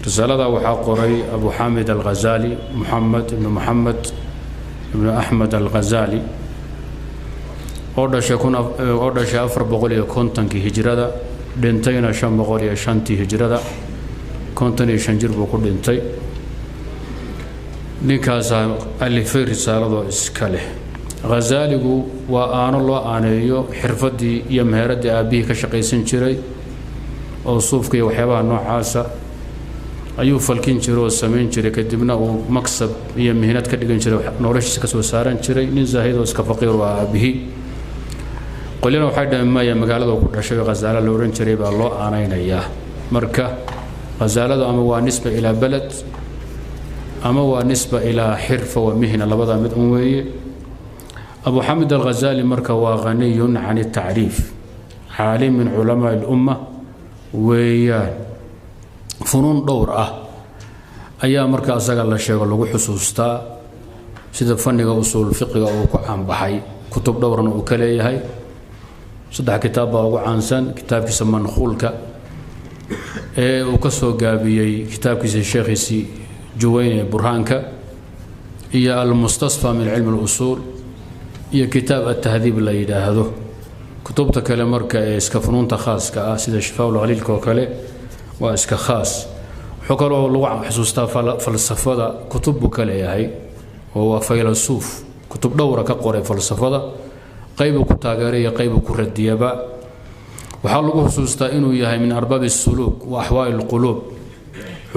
رسالة وحقري أبو حامد الغزالي محمد بن أحمد الغزالي أوردش أفر بقولي كونتنكي هجرة دنتين شام بقولي شانتي هجرة كونتني شنجر بقول دنتي نكاسا اللي في رسالة إسكاله غزالي وأنا الله أنا حرفتي يمهردي أبيه كشقي سنشري أو صوفك وحيوان نوع عاسى أيوب فالكين شرو السمين شري كدبنا ومكسب يمهنات كدقن شري نورش كسو سارن شري نزاهيد وسكفقير وأبيه قلنا وحدا ما يمقال ذو كل شيء غزالة لورن شري بالله أنا إياه مركة غزالة أما هو نسبة إلى بلد أما هو نسبة إلى حرفة ومهنة لبضع مدعوية أبو حامد الغزالي مركة وغني عن التعريف عالم من علماء الأمة ويان فنون دور أيام مركة أساق الله الشيخ اللي حسوستا سيدا فنغا أصول الفقه أو عن بحي كتب دورنا وكالي هاي صدح كتابة أو عنسان كتاب كيسا منخولك وكسو قابي كتاب كيسا الشيخ سي جوين برهانك هي المستصفى من علم الأصول هي كتاب التهذيب اللي يداهدو كتبتك لمركة اسكفنون تخاص كأسيد الشفاء والغليل كوكالي واسك خاص حكروا لوع حسوستا فلسفة كتب كالي هاي وهو فيلسوف كتب دورة كقري فلسفة قيب كتاجرية قيب كردية با وحلقوا حسوستا إنه يهاي من أرباب السلوك وأحوال القلوب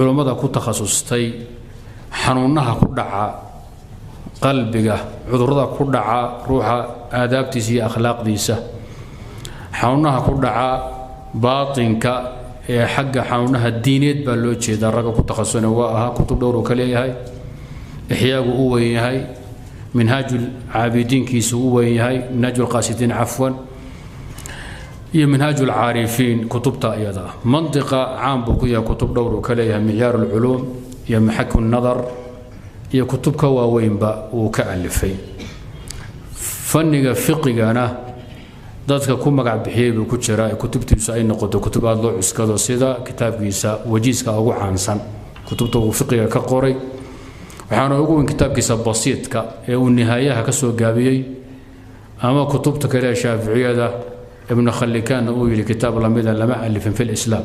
علماء كنت تخصصتي حنونها كدعا قلبك عذرها كدعا روح آداب تسي أخلاق ديسة حنونها كدعا باطنك حق حنونها الدينيت بالوجه درجة كنت تخصصنا وها كتب دور وكلي هاي إحياء قوي هاي منهاج العابدين كيس قوي هاي منهاج القاصدين عفوا هي منهاج العارفين كتب تأيضا منطقة عام بقية كتب دور وكليها معيار العلوم هي محك النظر هي كتب كواوين با وكألفين فنغا فقه أنا dadka ku magac bixiyay ku jira kutubtiisa ay noqoto kutubaad loo cuskado sida kitaabkiisa wajiiska ugu caansan kutubta uu fiqiga ka qoray waxaana ugu weyn kitaabkiisa basiidka ee uu nihaayaha ka soo gaabiyay ama kutubta kale shaafiiciyada ibn khallikan uu yiri kitaab lamida lama alifin fil islam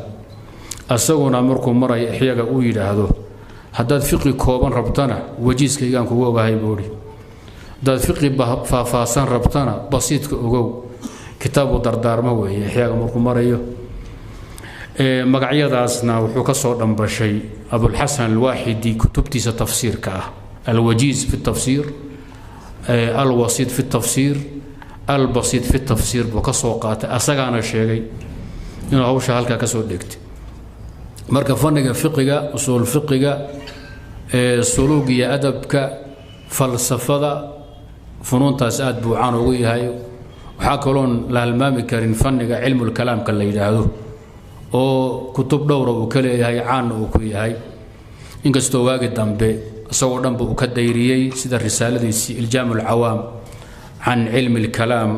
asaguna markuu maray ixyaga uu yiraahdo haddaad fiqi kooban rabtana wajiiskaygaan kugu ogahay boori haddaad fiqi faafaasan rabtana basiidka ogow كتاب دردار موي إحياء مركو مريو مقعيداسنا وحو كسو دنبشي أبو الحسن الواحدي كتبتي تفسير كاه الوجيز في التفسير الوسيط في التفسير البسيط في التفسير وكسو قات أساقانا الشيغي إنه هو شهالكا كسو ديكت مركا فنقا فقه أصول فقه سلوكي أدبك فلسفة فنون تاسعات بوعان ويهايو وحاكلون لهالمامي كارين فنقا علم الكلام كلا يدهدو oo kutub dhowr oo kale yahay caan oo ku yahay inkastoo waagi dambe asagoo dhanba uu ka dayriyay sida risaaladiisii iljaam al-awaam an ilm al-kalam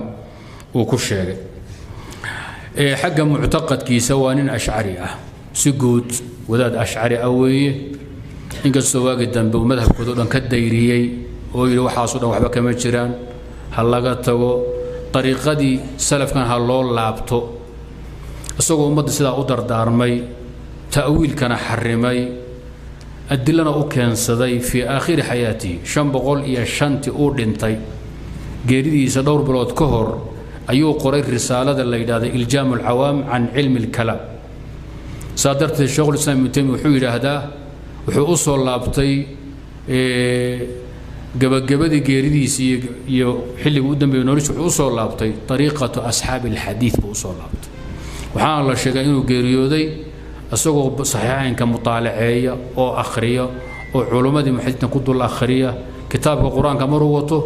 uu ku sheegay xagga mu'taqadkiisa waa nin ash'ari ah si guud wadaad ash'ari aweeye inkastoo waagi dambe uu madhabkooda dhan ka dayriyay oo yiri waxaas oo dhan waxba kama jiraan hal laga tago طريقتي سلف كان هاللول لابتو اسقو امد سدا u dardaarmay ta'wiil kana xarimay adilana u keensaday fi aakhir hayati 505 uu dhintay geeridiisa dhowr bilood ka hor ayuu qoray risaalada la yiraahdo iljaam al-awaam an ilm al-kalam saadartay shaqul islam mutami wuxuu yiraahdaa wuxuu u soo laabtay gabagabadii geeridiisii iyo xilliga u dambeeyay nolosha wuxuu u soo laabtay طريقة أصحاب الحديث buu soo laabtay waxaan la sheegay inuu geeriyooday asagoo saxiixaynka mutaalaceeya oo akhriya oo culimadii muxaddiثna ku dul akhriya kitaabka quraanka maruu wato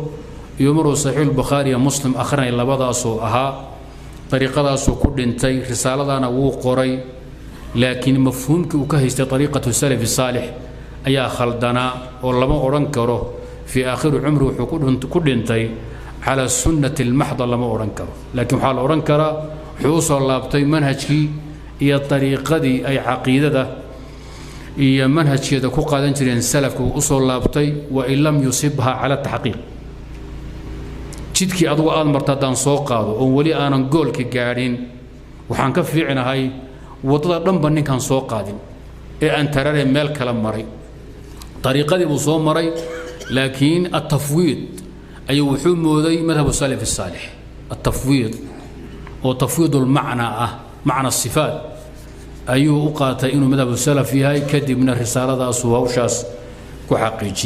iyo maruu saxiix bukhari iyo muslim akhrinay labadaas oo ahaa طريقadaas oo ku dhintay risaaladana wuu qoray laakiin mafhuumkii uu ka haystay طريقة السلف الصالح ayaa khaldana oo lama oran karo في آخر عمره كدنتي على السنة المحضة لما أورنكره لكن حال أورنكره حوصل لابطي منهجي هي الطريقة دي أي عقيدة ده iyo manhajkeeda ku qaadan jireen salafku u soo laabtay wa in lam yusibha ala tahqiq jidkii adigu aad martadaan soo qaado oo wali aanan goolka gaadhin waxaan ka fiicinahay wadada dhanba ninkan soo qaadin ee aan tarare meel kala maray طريقدي uu soo maray laakiin at-tafwiid ay wuxuu mooday madhab salaf salih at-tafwiid oo tafwiid al-macna macna sifaat ayuu u qaatay inuu madhab salaf yahay kadibna risaaladaas uu hawshaas ku xaqiijiyay